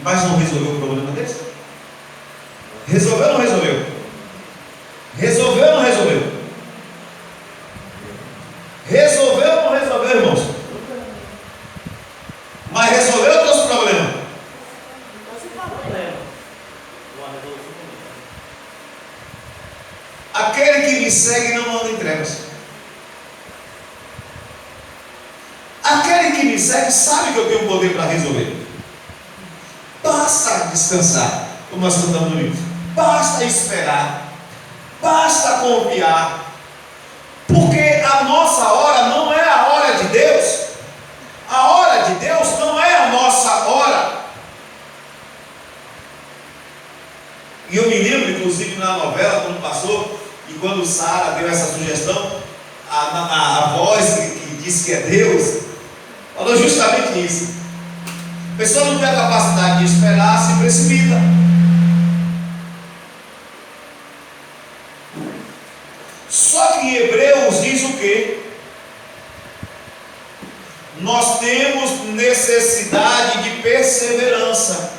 Mas não resolveu o problema deles? Resolveu ou não resolveu? Resolveu ou não resolveu? Resolveu ou não resolveu, irmãos? Mas resolveu os teus problemas? Aquele que me segue não anda em trevas. Aquele que me segue sabe que eu tenho poder para resolver. Basta descansar, como nós cantamos no livro. Basta esperar. Basta confiar. Porque a nossa hora não é a hora de Deus. A hora de Deus não é a nossa hora. E eu me lembro, inclusive, na novela, quando passou, e quando Sara deu essa sugestão, a voz que disse que é Deus, falou justamente isso. A pessoa não tem a capacidade de esperar, se precipita. Só que em Hebreus diz o quê? Nós temos necessidade de perseverança,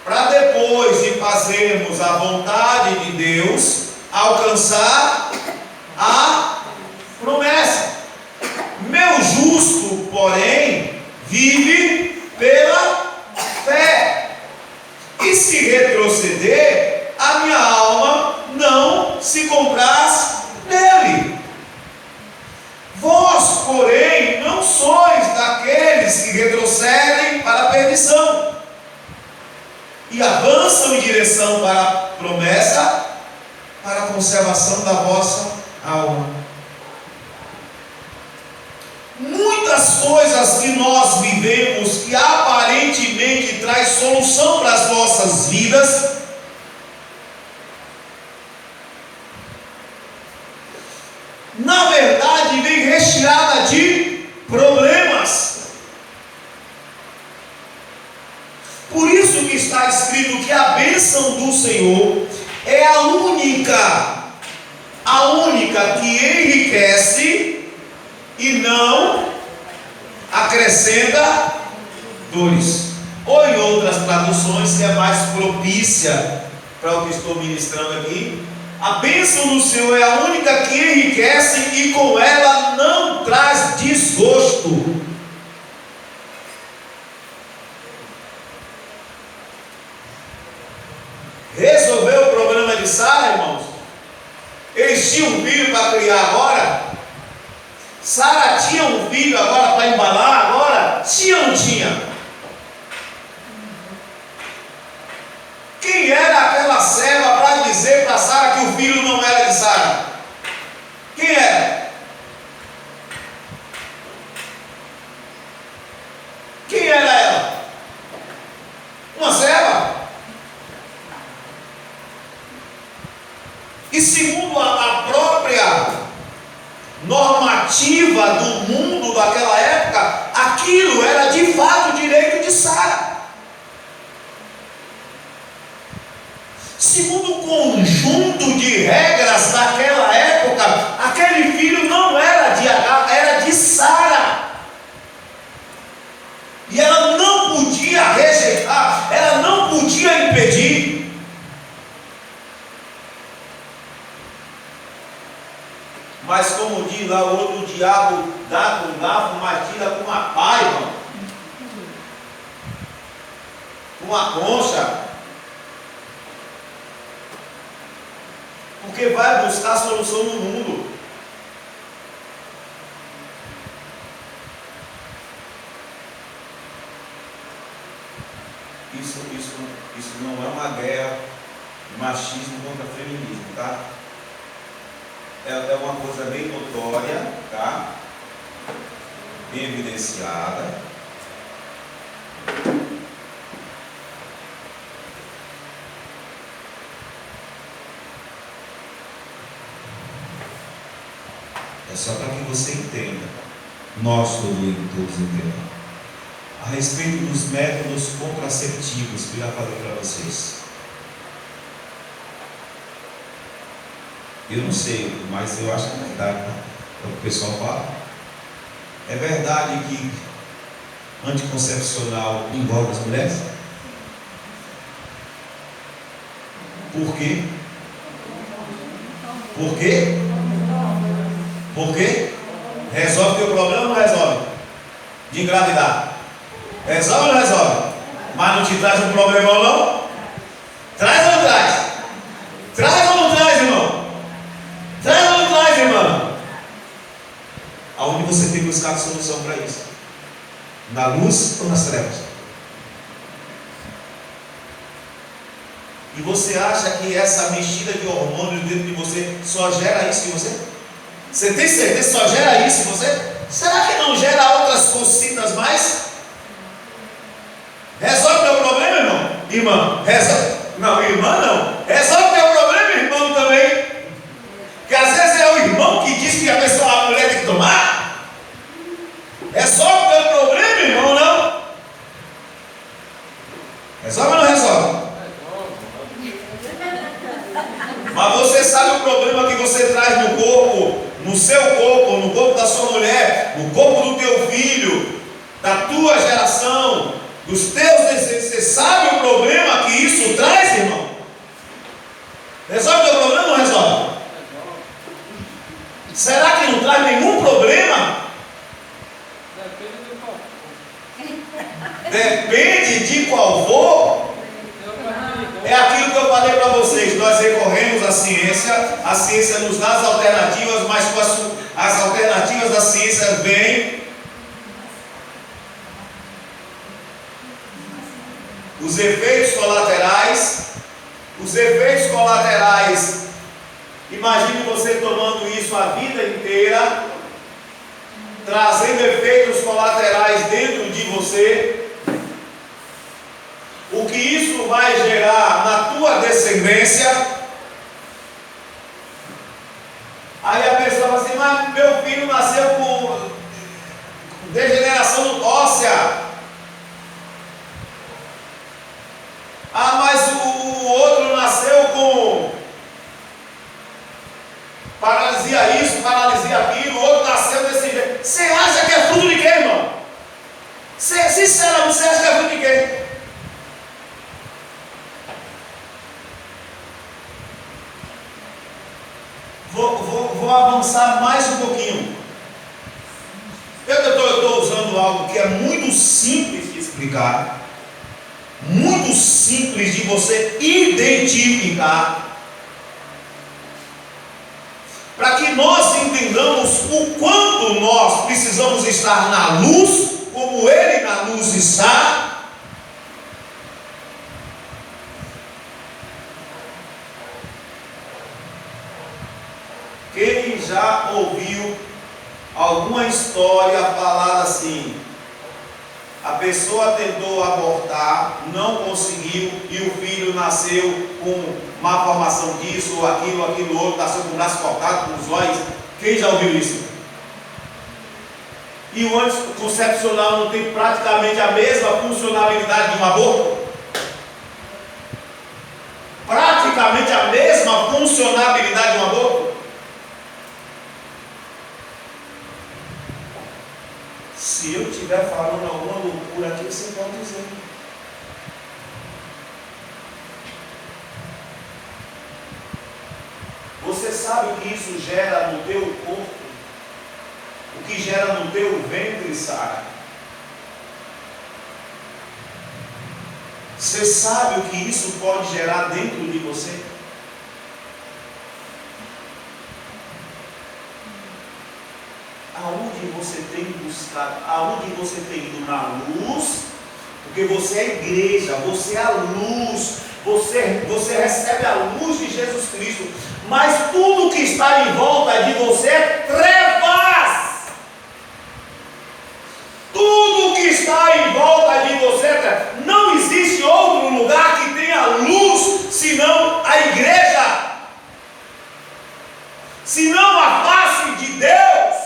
para depois de fazermos a vontade de Deus, alcançar a promessa. Meu justo, porém, vive pela fé, e se retroceder, a minha alma não se compraz nele. Vós, porém, não sois daqueles que retrocedem para a perdição e avançam em direção para a promessa, para a conservação da vossa alma. Muitas coisas que nós vivemos, que aparentemente traz solução para as nossas vidas, na verdade vem recheada de problemas. Por isso que está escrito que a bênção do Senhor é a única que enriquece e não acrescenta dores. Ou em outras traduções, que é mais propícia para o que estou ministrando aqui, a bênção do Senhor é a única que enriquece e com ela não traz desgosto. Resolveu o problema de Sara, irmãos? Eles tinham um filho para criar agora? Sara tinha um filho agora para embalar agora? Tinha ou não tinha? Quem era aquela serva para dizer para Sara que o filho não era de Sara? Quem era? Quem era ela? Uma serva? E segundo a própria normativa do mundo daquela época, aquilo era de fato direito de Sara. Segundo o conjunto de regras daquela época, aquele filho não era de Agar, era de Sara. E ela não podia rejeitar, ela não podia impedir. Mas como diz lá o outro, o diabo dá com garfo, mas tira com uma pá, irmão. Com uma concha. Porque vai buscar solução no mundo. Isso não é uma guerra de machismo contra feminismo, tá? É uma coisa bem notória, tá? Bem evidenciada. É só para que você entenda. Nós todos entendamos. A respeito dos métodos contraceptivos que eu já falei para vocês. Eu não sei, mas eu acho que é verdade, né? É o que o pessoal fala. É verdade que anticoncepcional envolve as mulheres? Por quê? Por quê? Por quê? Resolve teu problema ou não resolve? De engravidar. Resolve ou não resolve? Mas não te traz um problemão não? Traz ou não traz? Traz ou não traz, irmão? Traz ou não traz, irmão? Aonde você tem que buscar a solução para isso? Na luz ou nas trevas? E você acha que essa mexida de hormônios dentro de você só gera isso em você? Você tem certeza que só gera isso em você? Será que não gera outras cositas mais? Resolve teu problema, irmão? Irmã, resolve. Não, irmã não. Resolve teu problema, irmão, também. Porque às vezes é o irmão que diz que a mulher tem que tomar. Resolve teu problema, irmão, não? Resolve ou não resolve? Mas você sabe o problema que você traz no corpo, no seu corpo, no corpo da sua mulher, no corpo do teu filho, da tua geração, dos teus desejos. Você sabe o problema que isso traz, irmão? Resolve o teu problema ou não resolve? Será que não traz nenhum problema? Depende de qual for. É aquilo que eu falei para vocês. Nós recorremos à ciência. A ciência nos dá as alternativas, mas com as alternativas da ciência vêm os efeitos colaterais. Os efeitos colaterais. Imagine você tomando isso a vida inteira, trazendo efeitos colaterais dentro de você. O que isso vai gerar na tua descendência? Aí a pessoa fala assim: mas meu filho nasceu com degeneração óssea. Ah, mas o outro nasceu com paralisia isso, paralisia aquilo, o outro nasceu desse jeito. Você acha que é fruto de quê, irmão? Sinceramente, você acha que é fruto de quê? Vou avançar mais um pouquinho. Eu estou usando algo que é muito simples de explicar, muito simples de você identificar, para que nós entendamos o quanto nós precisamos estar na luz, como Ele na luz está. Quem já ouviu alguma história falada assim? A pessoa tentou abortar, não conseguiu, e o filho nasceu com má formação disso, ou aquilo outro, nasceu com o braço cortado, com os olhos. Quem já ouviu isso? E o anticoncepcional não tem praticamente a mesma funcionalidade de um aborto? Praticamente a mesma funcionalidade de um aborto? Se eu estiver falando alguma loucura aqui, você pode dizer. Você sabe o que isso gera no teu corpo? O que gera no teu ventre, Sara? Você sabe o que isso pode gerar dentro de você? Aonde você tem buscado, aonde você tem ido na luz, porque você é a igreja, você é a luz, você recebe a luz de Jesus Cristo, mas tudo que está em volta de você é trevas. Tudo que está em volta de você é trevas. Não existe outro lugar que tenha luz senão a igreja, senão a face de Deus.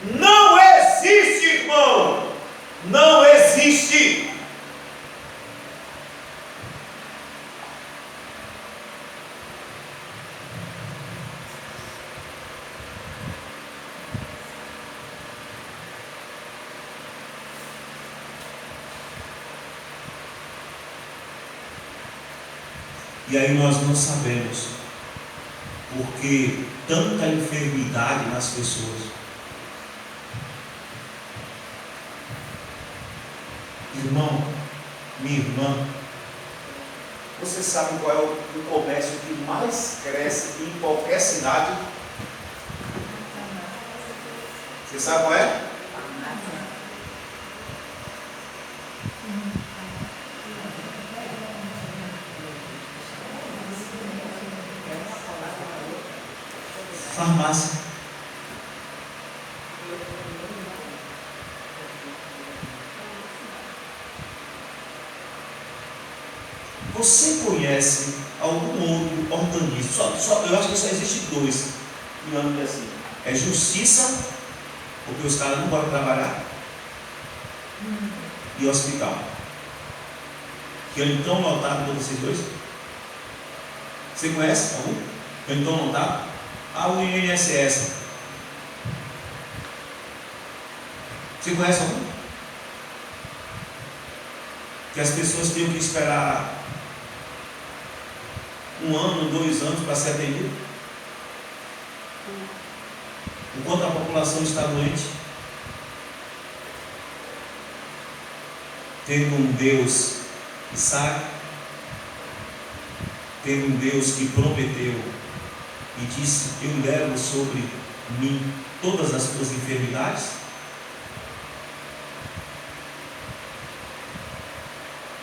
Não existe, irmão. Não existe. E aí nós não sabemos porque tanta enfermidade nas pessoas. Irmão, minha irmã, você sabe qual é o comércio que mais cresce em qualquer cidade? Você sabe qual é? Farmácia. Você conhece algum outro organismo? Eu acho que só existe dois. E assim, é justiça, porque os caras não podem trabalhar, e hospital. Que eu então notado todos esses dois? Você conhece algum? Eu então notado? O INSS. Você conhece algum? Que as pessoas têm que esperar 1 ano, 2 anos para ser atendido? Enquanto a população está doente, tendo um Deus que sabe, tendo um Deus que prometeu e disse: eu levo sobre mim todas as tuas enfermidades.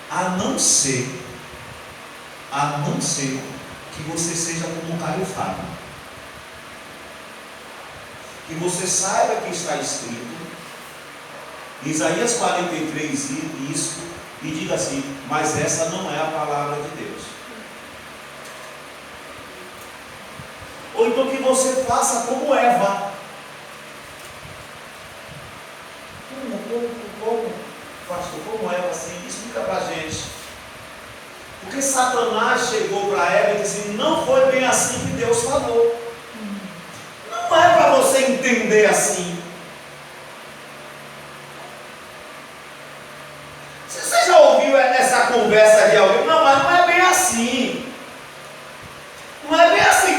A não ser que você seja como um Caio Fábio, que você saiba que está escrito Isaías 43 isso, e diga assim: mas essa não é a palavra de Deus. Ou então que você faça como Eva. Como pastor, como Eva assim? Explica para a gente. Porque Satanás chegou para Eva e disse: não foi bem assim que Deus falou. Não é para você entender assim. Você já ouviu essa conversa de alguém? Não, mas não é bem assim. Não é bem assim.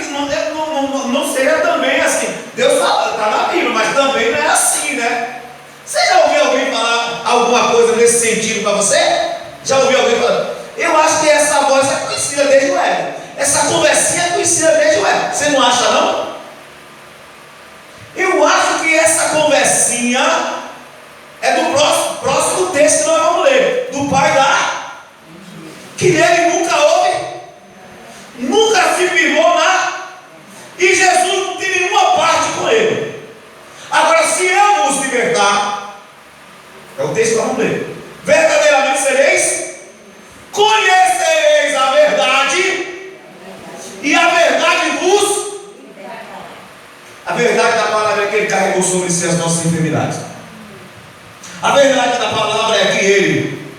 Não seja também assim. Deus fala, está na Bíblia, mas também não é assim, né? Você já ouviu alguém falar alguma coisa nesse sentido para você? Já ouviu alguém falar? Eu acho que essa voz é conhecida desde o Éden. Essa conversinha é conhecida desde o Éden. Você não acha, não? Eu acho que essa conversinha é do próximo texto que nós vamos ler. Do pai da... que ele nunca ouve, nunca se firmou na... e Jesus não tem nenhuma parte com ele. Agora, se eu vos libertar, é o texto que nós vamos ler. Verdadeiramente sereis... conhecereis a verdade, e a verdade vos... A verdade da palavra é que ele carregou sobre si as nossas enfermidades. A verdade da palavra é que ele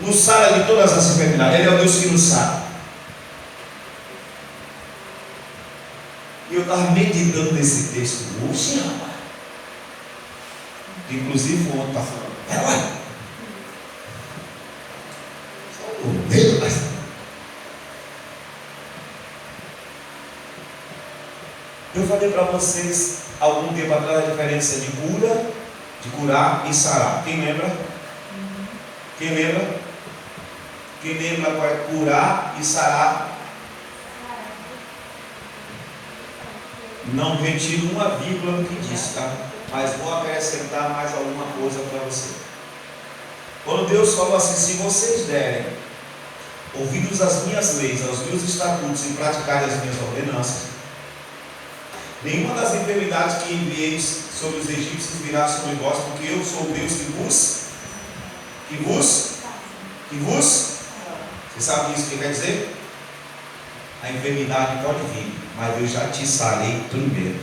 nos sara de todas as enfermidades. Ele é o Deus que nos sara. E eu estava meditando nesse texto hoje, rapaz. Inclusive o outro está falando: ela, o medo, mas... eu falei para vocês algum tempo atrás a diferença de cura, de curar e sarar. Quem lembra? Quem lembra? Quem lembra qual é curar e sarar? Não retiro uma vírgula do que disse, tá? Mas vou acrescentar mais alguma coisa para você. Quando Deus falou assim: se vocês derem ouvidos às minhas leis, aos meus estatutos e praticarem as minhas ordenanças, nenhuma das enfermidades que enviei sobre os egípcios virá sobre vós, porque eu sou o Deus que vos. Você sabe isso que quer dizer? A enfermidade pode vir, mas eu já te sarei primeiro.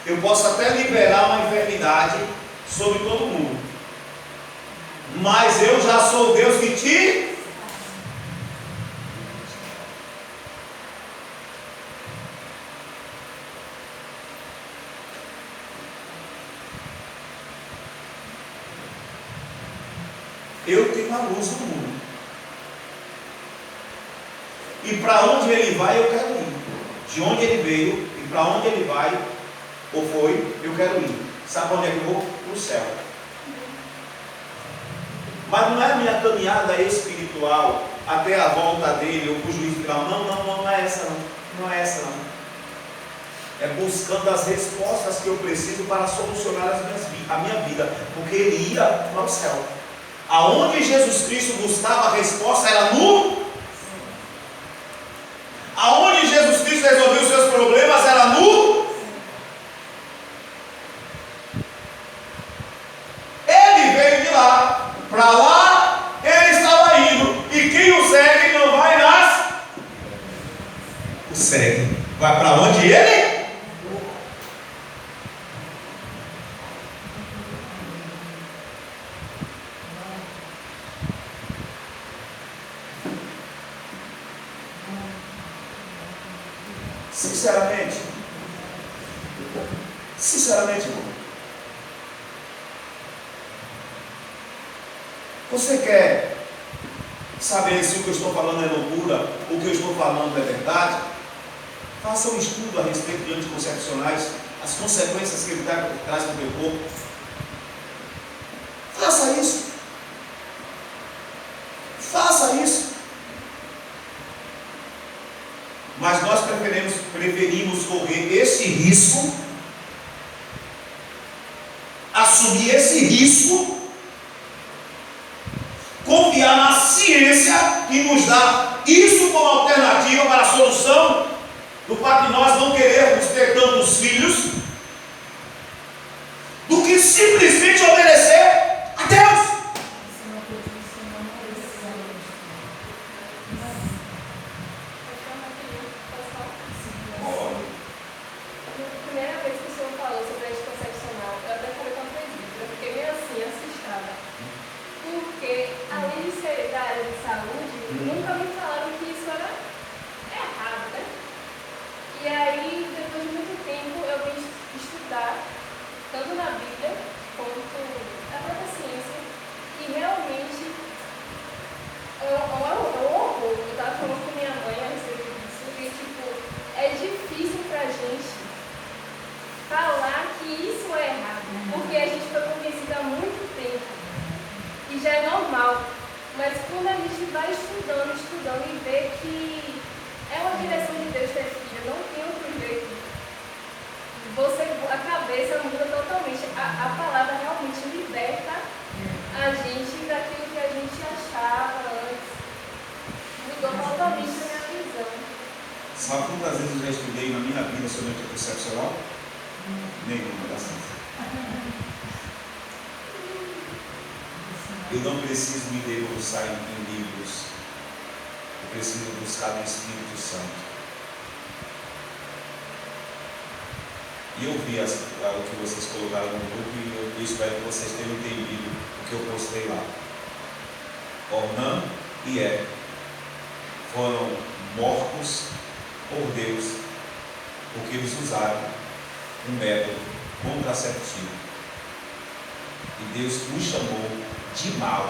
Eu posso até liberar uma enfermidade sobre todo mundo, mas eu já sou o Deus que te... Eu tenho a luz do mundo. E para onde ele vai, eu quero ir. De onde ele veio e para onde ele vai, ou foi, eu quero ir. Sabe para onde é que eu vou? Para o céu. Mas não é a minha caminhada espiritual até a volta dele ou para o juízo final. Não é essa não. Não é essa não. É buscando as respostas que eu preciso para solucionar a minha vida. Porque ele ia para o céu. Aonde Jesus Cristo buscava a resposta era no. Aonde Jesus Cristo resolveu os seus problemas era no. Ele veio de lá, para lá ele estava indo. E quem o segue não vai nas. O segue. Vai para onde ele? Sinceramente, irmão, você quer saber se o que eu estou falando é loucura, ou o que eu estou falando é verdade? Faça um estudo a respeito de anticoncepcionais, as consequências que ele traz para o teu corpo. Faça isso. Faça isso. Mas nós preferimos correr esse risco, assumir esse risco, confiar na ciência que nos dá isso como alternativa para a solução do fato de nós não querermos ter tantos filhos, do que simplesmente obedecer a Deus. Sabe quantas vezes eu já estudei na minha vida sobre anticoncepcional? Nenhuma das vezes. Eu não preciso me debruçar em livros. Eu preciso buscar no Espírito Santo. E eu vi o que vocês colocaram no grupo e eu espero que vocês tenham entendido o que eu postei lá. Ornã e Eva foram mortos por Deus, porque eles usaram um método contraceptivo. E Deus os chamou de mal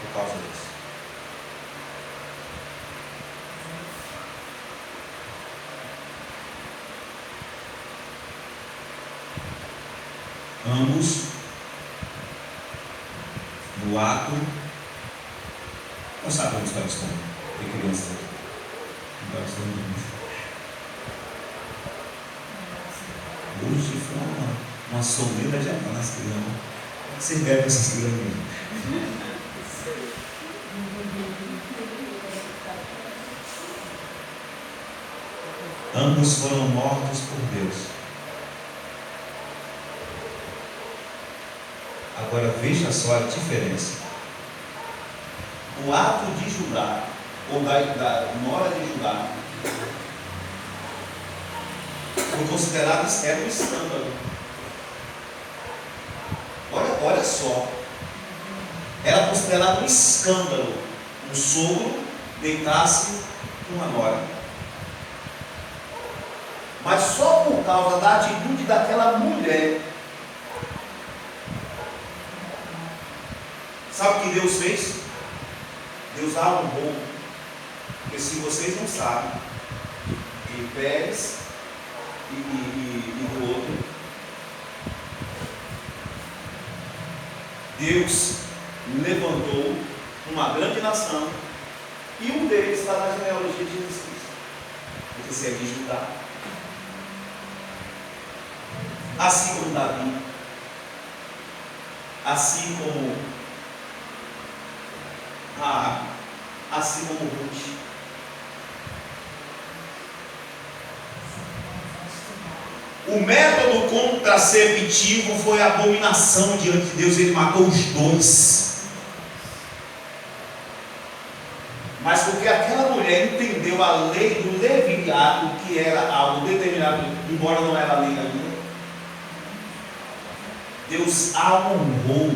por causa disso. Ambos, no ato, nós sabemos que elas estão, tem criança aqui. Hoje foi uma soleira de amar nas crianças. Você bebe essas crianças. Ambos foram mortos por Deus. Agora veja só a diferença. O ato de jurar, ou na hora de julgar, foi considerado um escândalo. Olha só, era considerado um escândalo um sogro deitasse com uma nora. Mas só por causa da atitude daquela mulher, Sabe o que Deus fez? Deus a honrou. Porque se vocês não sabem, de Pérez e do outro, Deus levantou uma grande nação, e um deles está na genealogia de Jesus Cristo, porque se é de Judá. Assim como Davi, assim como Ruth. O método contraceptivo foi abominação diante de Deus. Ele matou os dois. Mas porque aquela mulher entendeu a lei do levirato, que era algo determinado, embora não era lei ainda, Deus a honrou.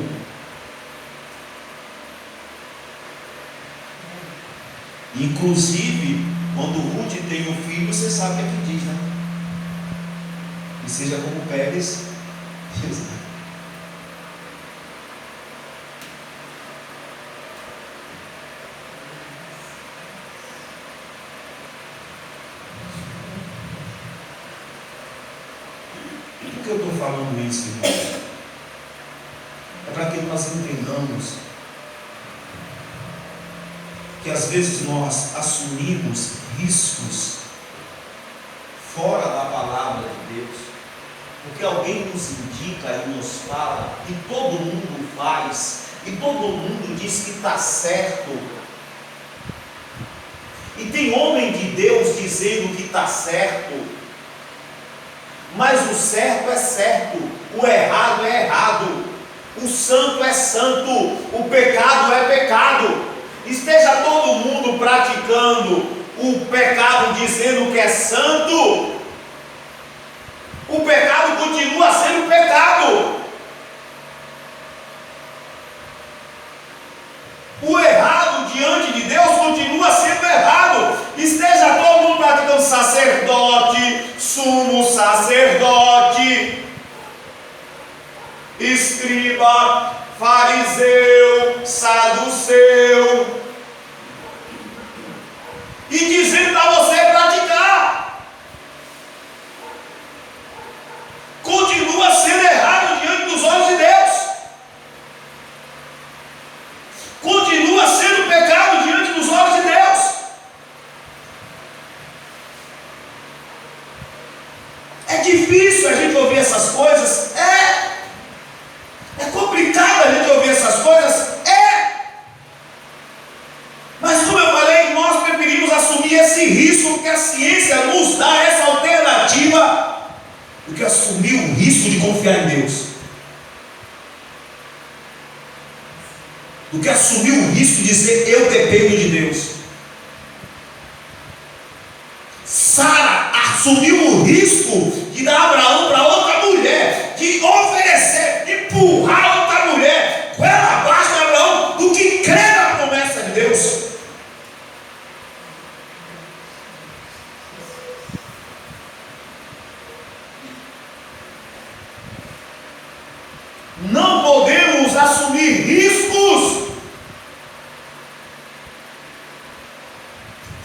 Inclusive, quando Ruth tem um filho, você sabe o que é que diz, né? E seja como Pérez, Jesus. Por que eu estou falando isso, irmão? É para que nós entendamos que às vezes nós assumimos riscos fora da palavra de Deus, porque alguém nos indica e nos fala, e todo mundo faz, e todo mundo diz que está certo. E tem homem de Deus dizendo que está certo, mas o certo é certo, o errado é errado, o santo é santo, o pecado é pecado. Esteja todo mundo praticando o pecado dizendo que é santo, o pecado continua sendo pecado. O errado diante de Deus continua sendo errado. Esteja todo mundo praticando sacerdote, sumo sacerdote, escriba, fariseu, saduceu, e dizendo para você praticar, continua sendo errado diante dos olhos de Deus, continua sendo pecado diante dos olhos de Deus. É difícil a gente ouvir essas coisas, é complicado a gente ouvir essas coisas, mas como eu falei, nós preferimos assumir esse risco, porque a ciência nos dá essa alternativa, do que assumir o risco de confiar em Deus, do que assumir o risco de dizer eu dependo de Deus. Sara assumiu o risco de dar Abraão para outra mulher, de oferecer, de empurrar outra mulher com ela abaixo de Abraão, do que crer na promessa de Deus. Não podemos assumir riscos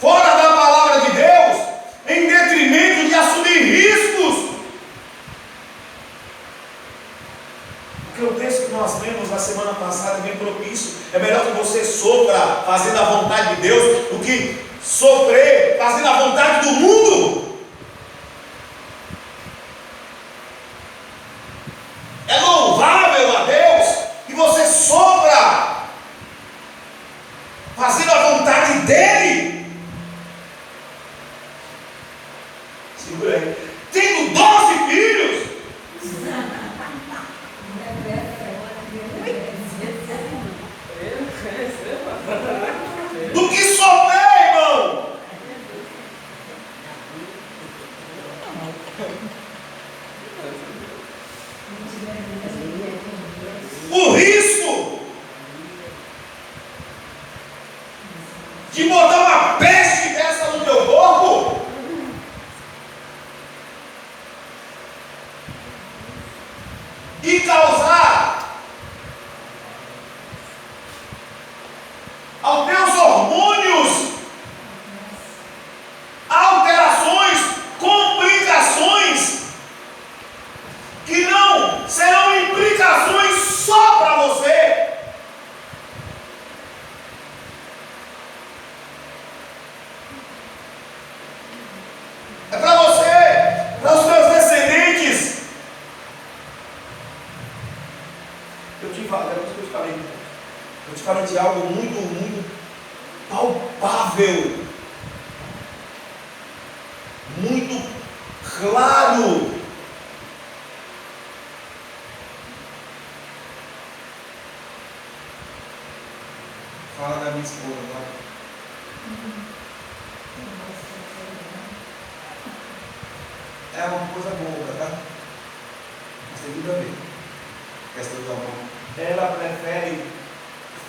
fora da palavra de Deus, em detrimento de assumir riscos. Porque o texto que nós lemos na semana passada é bem propício. É melhor que você sofra fazendo a vontade de Deus do que sofrer fazendo a vontade do mundo. É louvável a Deus que você sofra fazendo a vontade dEle. Segura aí. Tendo 12 filhos. Do que sofrer, irmão. O risco de botar uma peste dessa no teu corpo e causar serão implicações só para você. É para você, para os seus descendentes. Eu te falei de algo muito palpável, muito claro. Fala da minha esposa agora. É uma coisa boa, tá? Não tem tudo a ver. Questão do amor. Ela prefere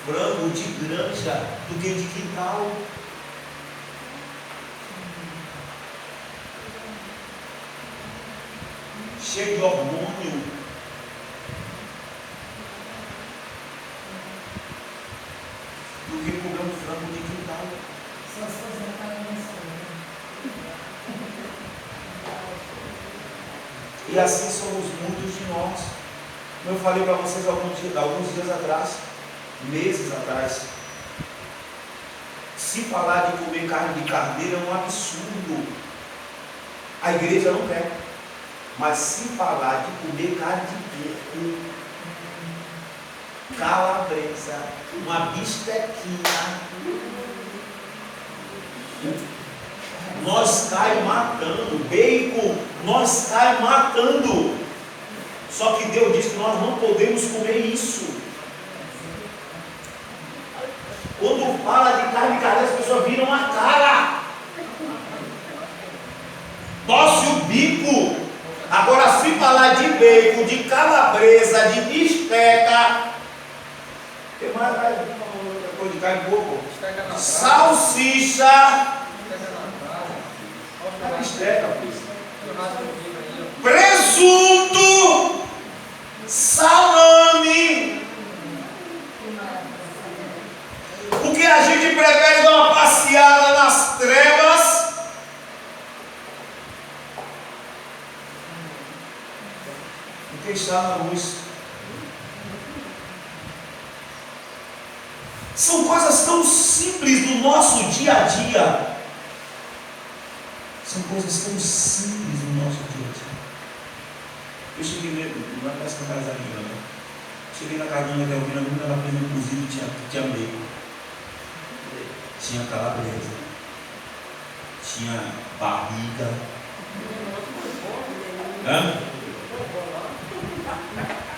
frango de granja do que de quintal. Cheio de hormônio. Do que comer um frango de quintal. E assim somos muitos de nós. Como eu falei para vocês alguns dias atrás, meses atrás, se falar de comer carne de carneiro é um absurdo. A igreja não quer. Mas se falar de comer carne de porco, calabresa, uma bistequinha, nós cai matando, bacon, nós cai matando. Só que Deus diz que nós não podemos comer isso. Quando fala de carne de carneiro, as pessoas viram a cara, torce o bico. Agora, se falar de bacon, de calabresa, de bisteca, tem mais coisa de carne de porco, salsicha, bisteca, presunto, salame. Porque a gente prefere dar uma passeada nas trevas do que estar na luz. São coisas tão simples do nosso dia a dia. São coisas tão simples do nosso dia a dia. Eu cheguei na casa da Casalina, né? Cheguei na casa da Delvina, ela fez um cozido, tinha bacon, tinha calabresa, tinha barriga. Hã?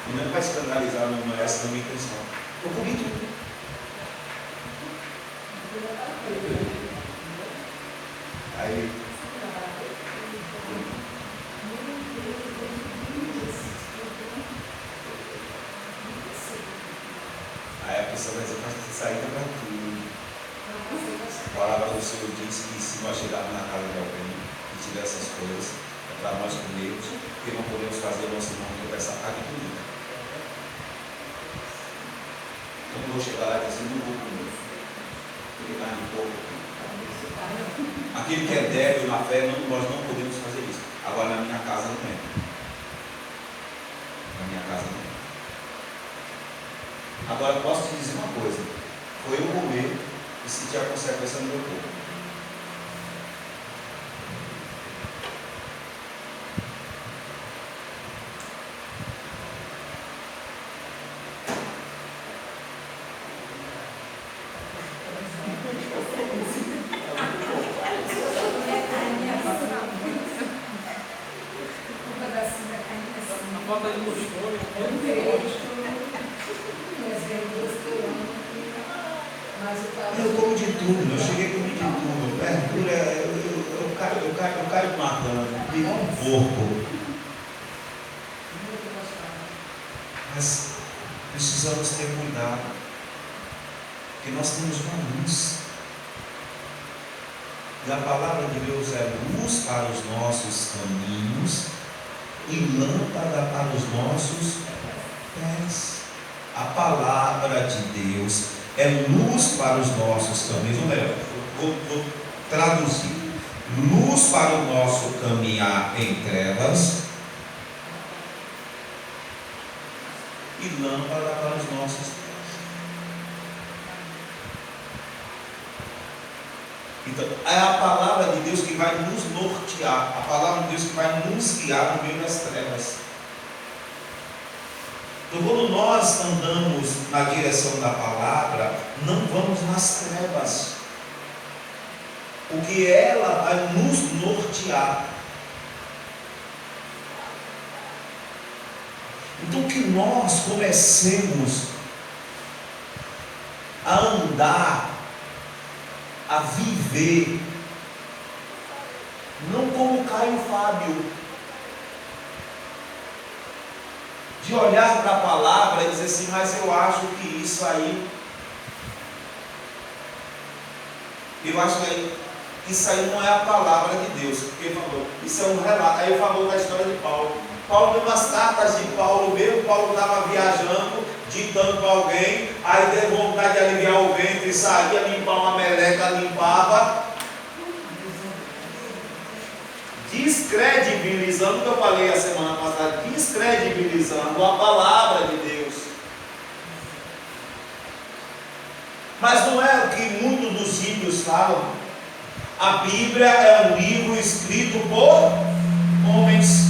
E não é para escandalizar, não é essa a minha intenção. Eu comi tudo. Aí a pessoa vai dizer, mas você saída para tudo. A palavra do Senhor diz que se nós chegarmos na casa de alguém e tiver essas coisas, é para nós comermos, porque não podemos fazer o nosso irmão tropeçar a carne comida. Então eu vou chegar lá e dizer, não vou comer. Porque carne de porco. Aquele que é débil na fé, nós não podemos fazer isso. Agora na minha casa não é. Na minha casa não é. Agora eu posso te dizer uma coisa. Foi eu comer e sentir a consequência no meu corpo. Eu como de tudo, eu cheguei a comer de tudo. Verdura, eu caio matando, vivo um porco. Mas precisamos ter cuidado, porque nós temos uma luz. E a palavra de Deus é luz para os nossos caminhos e lâmpada para os nossos pés. A palavra de Deus é luz para os nossos caminhos. Ou melhor, vou traduzir: luz para o nosso caminhar em trevas e lâmpada para os nossos pés. Então, é a palavra de Deus que vai nos nortear, a palavra de Deus que vai nos guiar no meio das trevas. Então, quando nós andamos na direção da palavra, não vamos nas trevas, porque ela vai nos nortear. Então, que nós comecemos a andar, a viver, não como Caio Fábio, de olhar para a palavra e dizer assim, mas eu acho que isso aí, isso aí não é a palavra de Deus, porque ele falou, isso é um relato. Aí ele falou da história de Paulo. Paulo deu umas cartas de Paulo mesmo. Paulo estava viajando, ditando para alguém, aí deu vontade de aliviar o ventre, saía, limpar uma meleca, limpava, descredibilizando o que eu falei a semana passada, descredibilizando a palavra de Deus. Mas não é o que muitos dos ímpios falam. A Bíblia é um livro escrito por homens.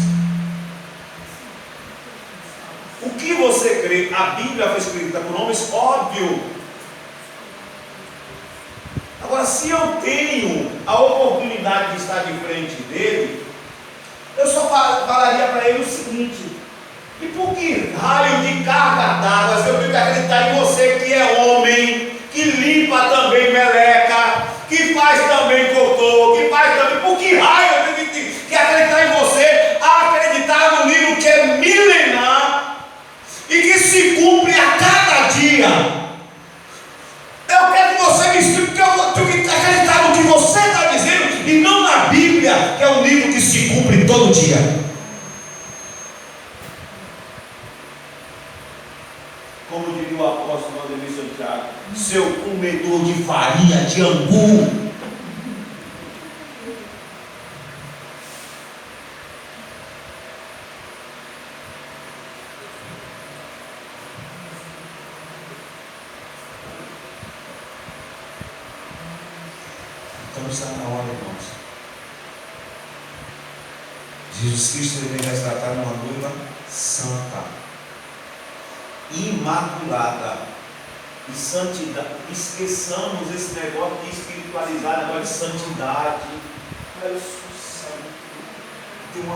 O que você crê? A Bíblia foi escrita por homens? Óbvio. Agora, se eu tenho a oportunidade de estar de frente dele, eu só falaria para ele o seguinte: e por que raio de carga d'água eu tenho que acreditar em você que é homem, que limpa também meleca, que faz também cocô, que faz também, por que raio eu tenho que acreditar em você, acreditar no livro que é milenar e que se cumpre a cada dia? Eu quero que você me explique, porque eu tenho que acreditar no que você está dizendo e não na Bíblia, que é um livro que se cumpre todo dia. Como diria o apóstolo Valdemir Santiago, seu comedor de farinha de angu. Então está na hora, irmãos. Jesus Cristo ele vem resgatar uma noiva santa, imaculada e santidade. Esqueçamos esse negócio de espiritualizar, negócio de santidade. Tem uma